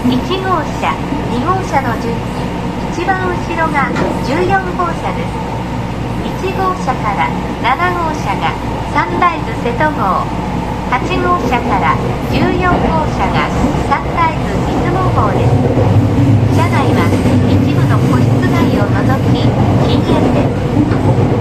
1号車、2号車の順に一番後ろが14号車です。1号車から7号車がサンライズ瀬戸号、8号車から14号車がサンライズ出雲号です。車内は一部の個室内を除き禁煙です。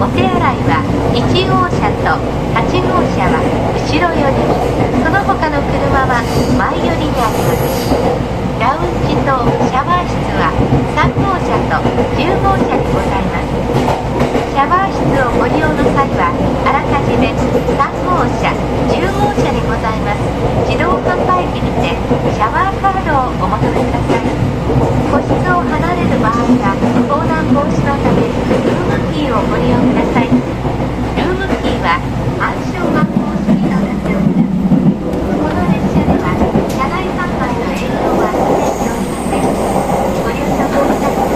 お手洗いは1号車と8号車は後ろ寄りに、その他の車は前寄りにあります。ラウンジとシャワー室は3号車と10号車にございます。シャワー室をご利用の際はあらかじめ3号車、10号車にございます自動販売機にてシャワーカードをお求めください。個室を離れる場合は盗難防止のためルームキーをご利用ください。ルームキーは暗証番号式となっております。この列車では車内販売の営業は不定しておりません。ご了承ください。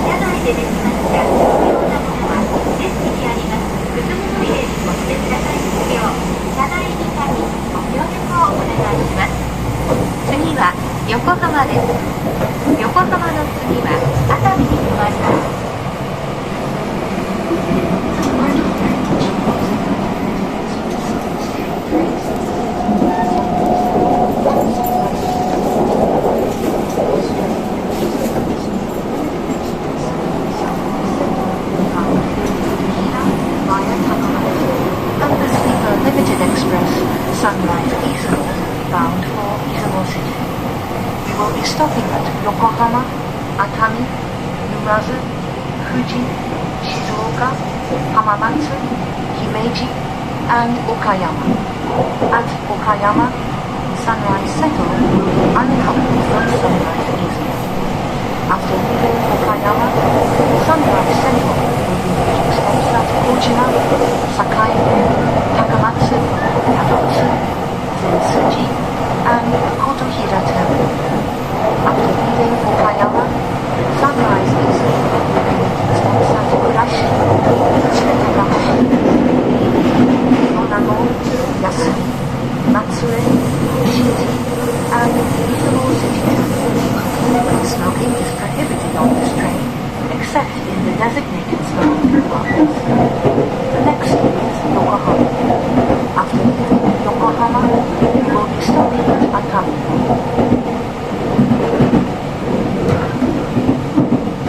車内でできました必要なものはデスクにありますくず物入れにお捨てくださいますよう車内理解にご協力をお願いします。次は横浜です。横浜の次は熱海に停まります。Sunrise East bound for Izumo City. We will be stopping at Yokohama, Atami, Numazu, Fuji, Shizuoka, Hamamatsu, Himeji, and Okayama. At Okayama, Sunrise Seto will be uncoupled from Sunrise East. After leaving Okayama, Sunrise Seto will be making stops at Kojima, Sakai, Takamatsu, Yamatsu, Zensuji, and Kotohira Terminal. After leaving Okayama, Sunrise East will be making stops at Kurashi, Tsuretagashi, Yonago, Yasui, Matsue, Shinji, and Izumo City. Smoking is prohibited on this train, except in the designated smoking compartments.